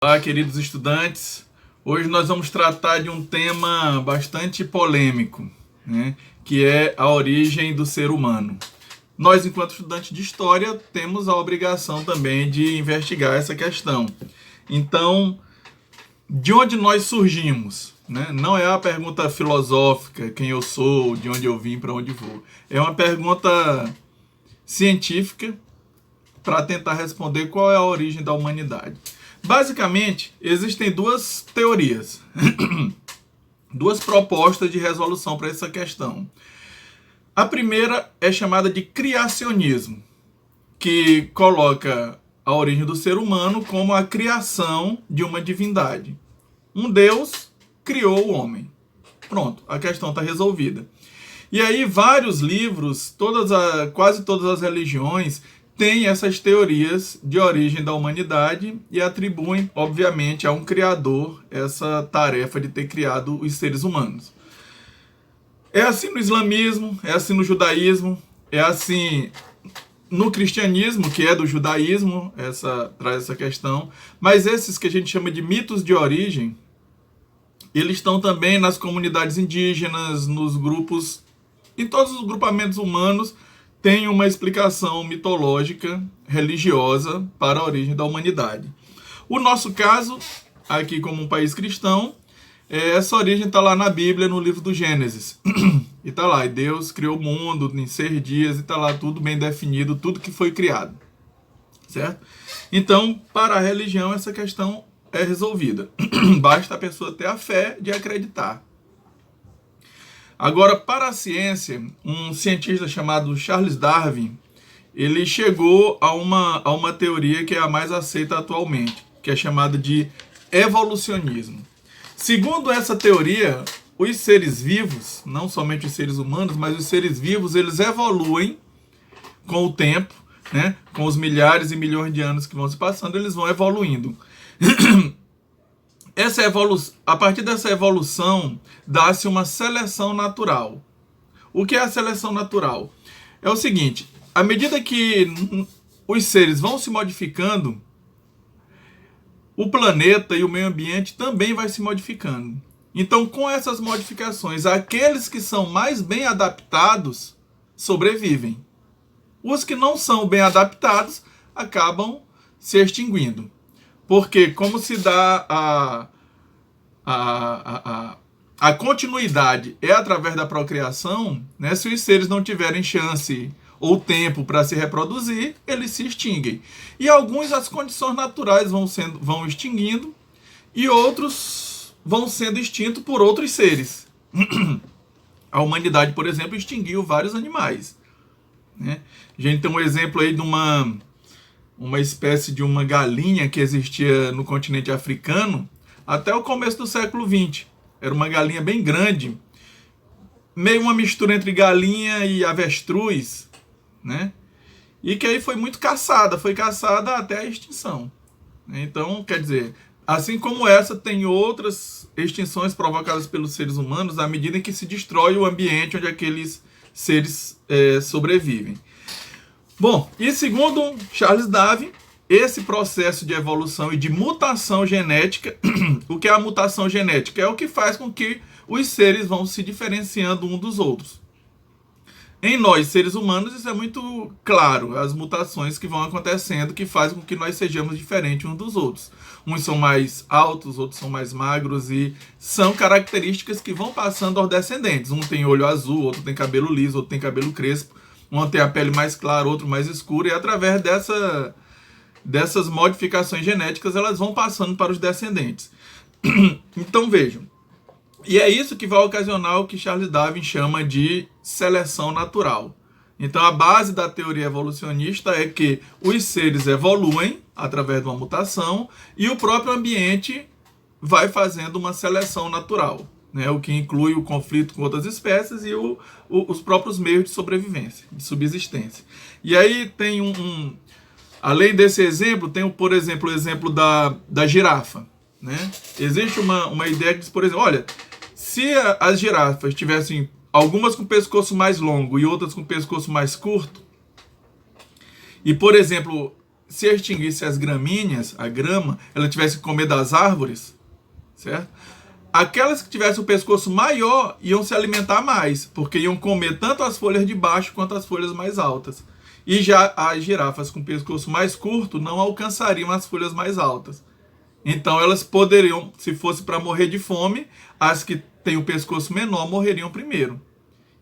Olá, queridos estudantes. Hoje nós vamos tratar de um tema bastante polêmico, né? Que é a origem do ser humano. Nós, enquanto estudantes de história, temos a obrigação também de investigar essa questão. Então, de onde nós surgimos? Né? Não é a pergunta filosófica, quem eu sou, de onde eu vim, para onde vou. É uma pergunta científica para tentar responder qual é a origem da humanidade. Basicamente, existem duas teorias, duas propostas de resolução para essa questão. A primeira é chamada de criacionismo, que coloca a origem do ser humano como a criação de uma divindade. Um Deus criou o homem. Pronto, a questão está resolvida. E aí vários livros, quase todas as religiões, têm essas teorias de origem da humanidade e atribuem, obviamente, a um criador essa tarefa de ter criado os seres humanos. É assim no islamismo, é assim no judaísmo, é assim no cristianismo, que é do judaísmo, traz essa questão. Mas esses que a gente chama de mitos de origem, eles estão também nas comunidades indígenas, nos grupos, em todos os grupamentos humanos, tem uma explicação mitológica, religiosa, para a origem da humanidade. O nosso caso, aqui como um país cristão, essa origem está lá na Bíblia, no livro do Gênesis. E está lá, e Deus criou o mundo em 6 dias, e está lá tudo bem definido, tudo que foi criado. Certo? Então, para a religião, essa questão é resolvida. Basta a pessoa ter a fé de acreditar. Agora, para a ciência, um cientista chamado Charles Darwin, ele chegou a uma teoria que é a mais aceita atualmente, que é chamada de evolucionismo. Segundo essa teoria, os seres vivos, não somente os seres humanos, mas os seres vivos, eles evoluem com o tempo, né? Com os milhares e milhões de anos que vão se passando, eles vão evoluindo. A partir dessa evolução, dá-se uma seleção natural. O que é a seleção natural? É o seguinte, à medida que os seres vão se modificando, o planeta e o meio ambiente também vai se modificando. Então, com essas modificações, aqueles que são mais bem adaptados sobrevivem. Os que não são bem adaptados acabam se extinguindo. Porque como se dá a continuidade é através da procriação, né? Se os seres não tiverem chance ou tempo para se reproduzir, eles se extinguem. E alguns as condições naturais vão extinguindo e outros vão sendo extintos por outros seres. A humanidade, por exemplo, extinguiu vários animais. Né? A gente tem um exemplo aí de uma espécie de uma galinha que existia no continente africano até o começo do século XX. Era uma galinha bem grande, meio uma mistura entre galinha e avestruz, né? E que aí foi muito caçada, foi caçada até a extinção. Então, quer dizer, assim como essa, tem outras extinções provocadas pelos seres humanos à medida em que se destrói o ambiente onde aqueles seres sobrevivem. Bom, e segundo Charles Darwin, esse processo de evolução e de mutação genética, o que é a mutação genética? É o que faz com que os seres vão se diferenciando um dos outros. Em nós, seres humanos, isso é muito claro, as mutações que vão acontecendo que fazem com que nós sejamos diferentes uns dos outros. Uns são mais altos, outros são mais magros e são características que vão passando aos descendentes. Um tem olho azul, outro tem cabelo liso, outro tem cabelo crespo. Um tem a pele mais clara, outro mais escura, e através dessas modificações genéticas, elas vão passando para os descendentes. Então vejam, e é isso que vai ocasionar o que Charles Darwin chama de seleção natural. Então a base da teoria evolucionista é que os seres evoluem através de uma mutação e o próprio ambiente vai fazendo uma seleção natural. Né, o que inclui o conflito com outras espécies e os próprios meios de sobrevivência, de subsistência. E aí tem além desse exemplo, tem, por exemplo, o exemplo da girafa. Né? Existe uma ideia que diz, por exemplo, olha, se as girafas tivessem algumas com pescoço mais longo e outras com pescoço mais curto, e, por exemplo, se extinguisse as gramíneas, a grama, ela tivesse que comer das árvores, certo? Aquelas que tivessem o pescoço maior iam se alimentar mais, porque iam comer tanto as folhas de baixo quanto as folhas mais altas. E já as girafas com pescoço mais curto não alcançariam as folhas mais altas. Então elas poderiam, se fosse para morrer de fome, as que têm o pescoço menor morreriam primeiro.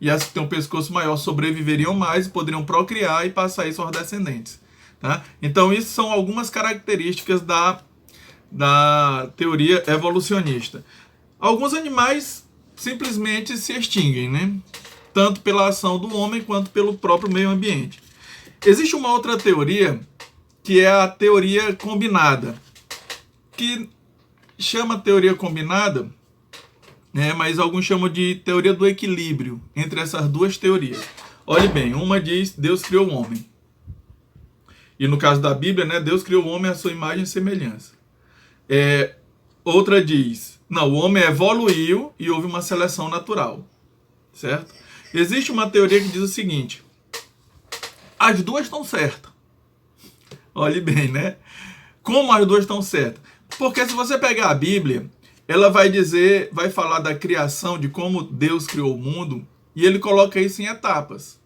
E as que têm o pescoço maior sobreviveriam mais e poderiam procriar e passar isso aos descendentes. Tá? Então isso são algumas características da teoria evolucionista. Alguns animais simplesmente se extinguem, né? Tanto pela ação do homem quanto pelo próprio meio ambiente. Existe uma outra teoria, que é a teoria combinada, que chama teoria combinada, né? Mas alguns chamam de teoria do equilíbrio entre essas duas teorias. Olhe bem, uma diz Deus criou o homem. E no caso da Bíblia, né, Deus criou o homem à sua imagem e semelhança. Outra diz, não, o homem evoluiu e houve uma seleção natural, certo? Existe uma teoria que diz o seguinte, as duas estão certas. Olhe bem, né? Como as duas estão certas? Porque se você pegar a Bíblia, ela vai dizer, vai falar da criação, de como Deus criou o mundo, e ele coloca isso em etapas,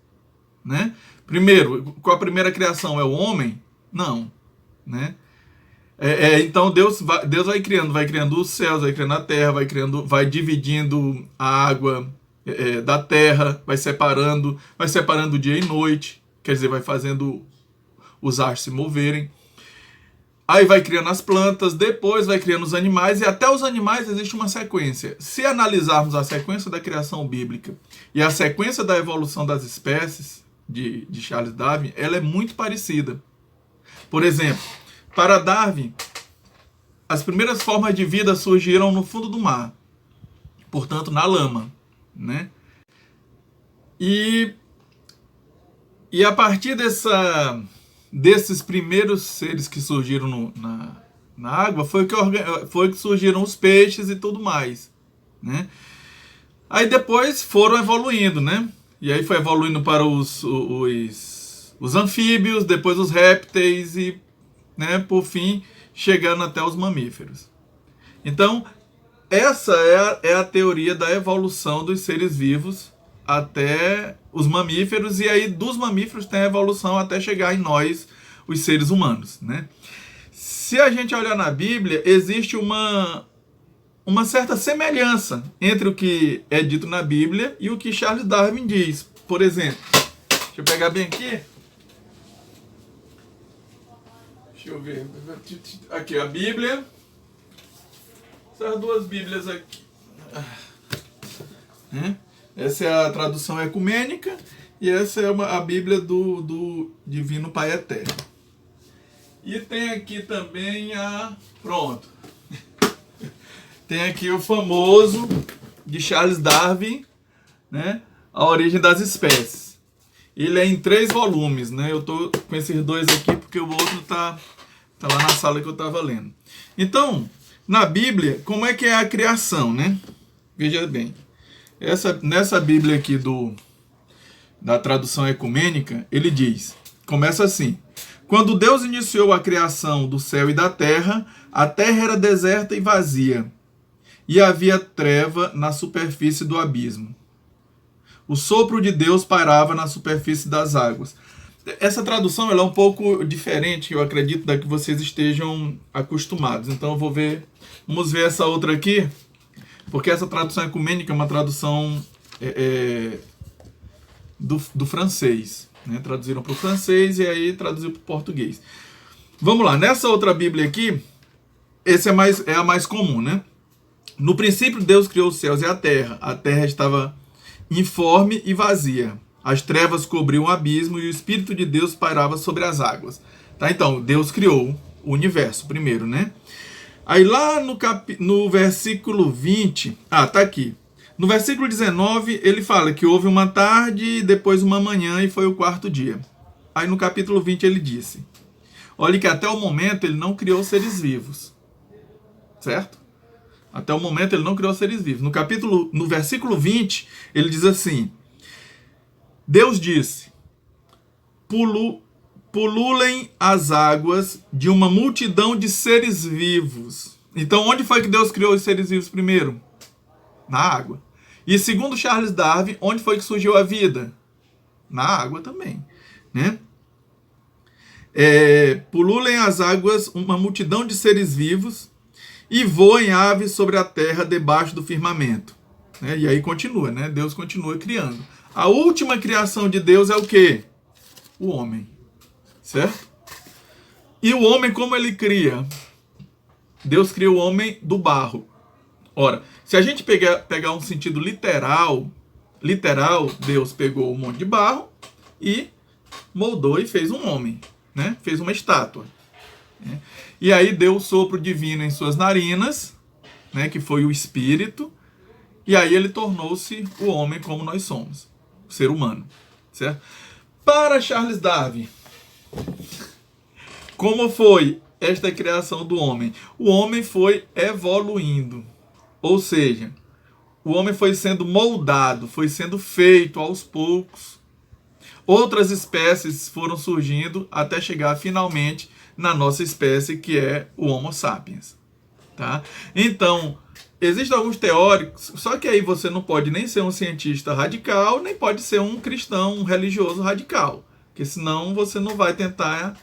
né? Primeiro, com a primeira criação é o homem? Não, né? Então Deus vai criando os céus, vai criando a terra, vai dividindo a água da terra, vai separando dia e noite, quer dizer, vai fazendo os astros se moverem. Aí vai criando as plantas, depois vai criando os animais, e até os animais existe uma sequência. Se analisarmos a sequência da criação bíblica e a sequência da evolução das espécies de Charles Darwin, ela é muito parecida. Por exemplo, para Darwin, as primeiras formas de vida surgiram no fundo do mar, portanto na lama, né? E a partir desses primeiros seres que surgiram na água, foi que surgiram os peixes e tudo mais, né? Aí depois foram evoluindo, né? E aí foi evoluindo para os anfíbios, depois os répteis e, né, por fim, chegando até os mamíferos. Então, essa é a teoria da evolução dos seres vivos até os mamíferos, e aí dos mamíferos tem a evolução até chegar em nós, os seres humanos, né? Se a gente olhar na Bíblia, existe uma certa semelhança entre o que é dito na Bíblia e o que Charles Darwin diz. Por exemplo, deixa eu pegar bem aqui. Deixa eu ver. Aqui, a Bíblia. Essas duas Bíblias aqui. Essa é a tradução ecumênica e essa é a Bíblia do Divino Pai Eterno. E tem aqui também Pronto. Tem aqui o famoso de Charles Darwin, né? A Origem das Espécies. Ele é em 3 volumes, né? Eu tô com esses 2 aqui porque o outro tá lá na sala que eu estava lendo. Então, na Bíblia, como é que é a criação, né? Veja bem. Nessa Bíblia aqui da tradução ecumênica, ele diz, começa assim: quando Deus iniciou a criação do céu e da terra, a terra era deserta e vazia, e havia treva na superfície do abismo. O sopro de Deus pairava na superfície das águas. Essa tradução ela é um pouco diferente, eu acredito, da que vocês estejam acostumados. Então vamos ver essa outra aqui, porque essa tradução ecumênica é uma tradução do francês, né? Traduziram para o francês e aí traduziu para o português. Vamos lá, nessa outra Bíblia aqui, essa é a mais comum, né? No princípio Deus criou os céus e a terra estava informe e vazia. As trevas cobriam o abismo e o Espírito de Deus pairava sobre as águas. Tá? Então, Deus criou o universo primeiro, né? Aí lá no versículo 20... tá aqui. No versículo 19, ele fala que houve uma tarde e depois uma manhã e foi o 4º dia. Aí no capítulo 20 ele disse: olha que até o momento ele não criou seres vivos. Certo? Até o momento ele não criou seres vivos. No versículo 20, ele diz assim: Deus disse, pululem as águas de uma multidão de seres vivos. Então, onde foi que Deus criou os seres vivos primeiro? Na água. E segundo Charles Darwin, onde foi que surgiu a vida? Na água também, né? Pululem as águas uma multidão de seres vivos e voem aves sobre a terra debaixo do firmamento. Né? E aí continua, né? Deus continua criando. A última criação de Deus é o quê? O homem. Certo? E o homem, como ele cria? Deus cria o homem do barro. Ora, se a gente pegar um sentido literal, Deus pegou um monte de barro e moldou e fez um homem, né? Fez uma estátua. Né? E aí deu o sopro divino em suas narinas, né? Que foi o espírito, e aí ele tornou-se o homem como nós somos, o ser humano, certo? Para Charles Darwin, como foi esta criação do homem? O homem foi evoluindo, ou seja, o homem foi sendo moldado, foi sendo feito aos poucos. Outras espécies foram surgindo até chegar finalmente na nossa espécie, que é o Homo sapiens. Tá? Então, existem alguns teóricos, só que aí você não pode nem ser um cientista radical, nem pode ser um cristão, um religioso radical, porque senão você não vai tentar,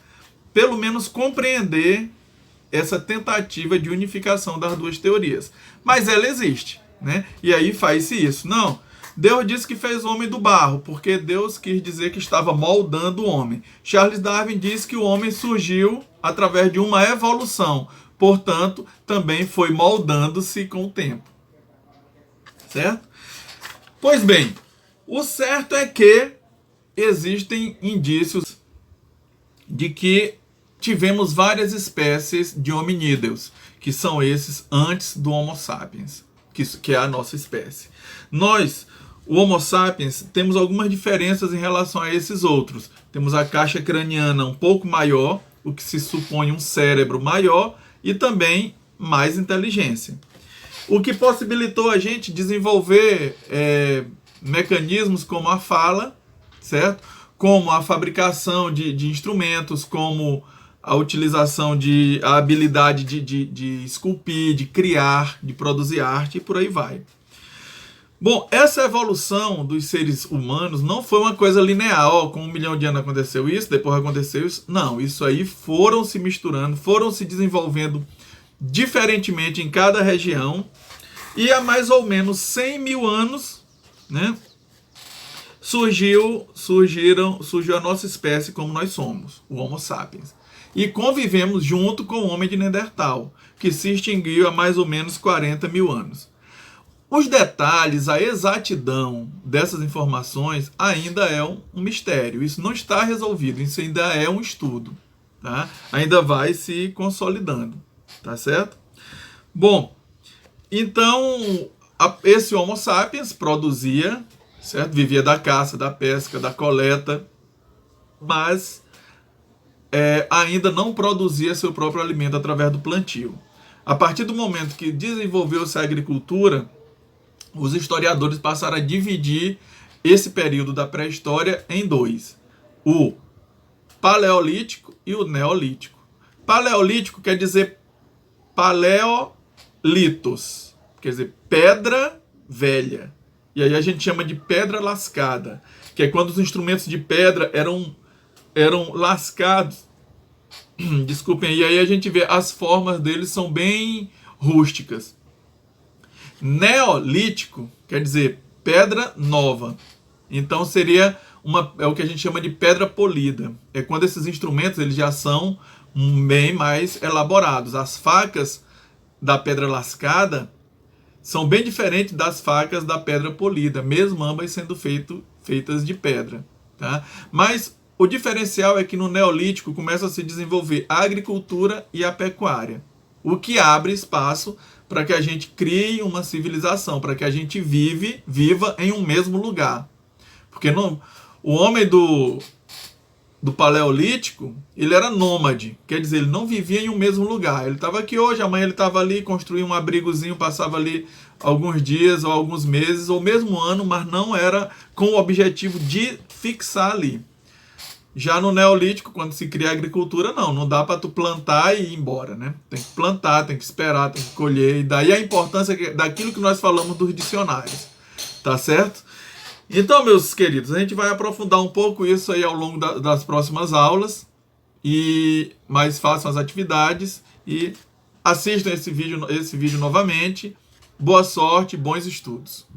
pelo menos, compreender essa tentativa de unificação das duas teorias. Mas ela existe, né? E aí faz-se isso. Não, Deus disse que fez o homem do barro, porque Deus quis dizer que estava moldando o homem. Charles Darwin disse que o homem surgiu através de uma evolução, portanto, também foi moldando-se com o tempo. Certo? Pois bem, o certo é que existem indícios de que tivemos várias espécies de hominídeos, que são esses antes do Homo sapiens, que é a nossa espécie. Nós, o Homo sapiens, temos algumas diferenças em relação a esses outros. Temos a caixa craniana um pouco maior, o que se supõe um cérebro maior, e também mais inteligência. O que possibilitou a gente desenvolver mecanismos como a fala, certo? Como a fabricação de instrumentos, como a utilização a habilidade de esculpir, de criar, de produzir arte e por aí vai. Bom, essa evolução dos seres humanos não foi uma coisa linear, com 1 milhão de anos aconteceu isso, depois aconteceu isso. Não, isso aí foram se misturando, foram se desenvolvendo diferentemente em cada região, e há mais ou menos 100 mil anos, né, surgiu a nossa espécie como nós somos, o Homo sapiens. E convivemos junto com o homem de Neandertal, que se extinguiu há mais ou menos 40 mil anos. Os detalhes, a exatidão dessas informações ainda é um mistério. Isso não está resolvido, isso ainda é um estudo. Tá? Ainda vai se consolidando. Tá certo? Bom, então esse Homo sapiens produzia, certo? Vivia da caça, da pesca, da coleta, mas ainda não produzia seu próprio alimento através do plantio. A partir do momento que desenvolveu-se a agricultura, os historiadores passaram a dividir esse período da pré-história em dois: o paleolítico e o neolítico. Paleolítico quer dizer paleolitos, quer dizer pedra velha. E aí a gente chama de pedra lascada, que é quando os instrumentos de pedra eram lascados. Desculpem, e aí a gente vê as formas deles são bem rústicas. Neolítico quer dizer pedra nova. Então seria é o que a gente chama de pedra polida. É quando esses instrumentos eles já são bem mais elaborados. As facas da pedra lascada são bem diferentes das facas da pedra polida, mesmo ambas sendo feitas de pedra. Tá? Mas o diferencial é que no Neolítico começa a se desenvolver a agricultura e a pecuária, o que abre espaço para que a gente crie uma civilização, para que a gente viva em um mesmo lugar. Porque o homem do Paleolítico, ele era nômade, quer dizer, ele não vivia em um mesmo lugar. Ele estava aqui hoje, amanhã ele estava ali, construía um abrigozinho, passava ali alguns dias ou alguns meses, ou mesmo ano, mas não era com o objetivo de fixar ali. Já no Neolítico, quando se cria a agricultura, não dá para tu plantar e ir embora, né? Tem que plantar, tem que esperar, tem que colher, e daí a importância daquilo que nós falamos dos dicionários, tá certo? Então, meus queridos, a gente vai aprofundar um pouco isso aí ao longo das próximas aulas, mas façam as atividades e assistam esse vídeo novamente. Boa sorte, bons estudos.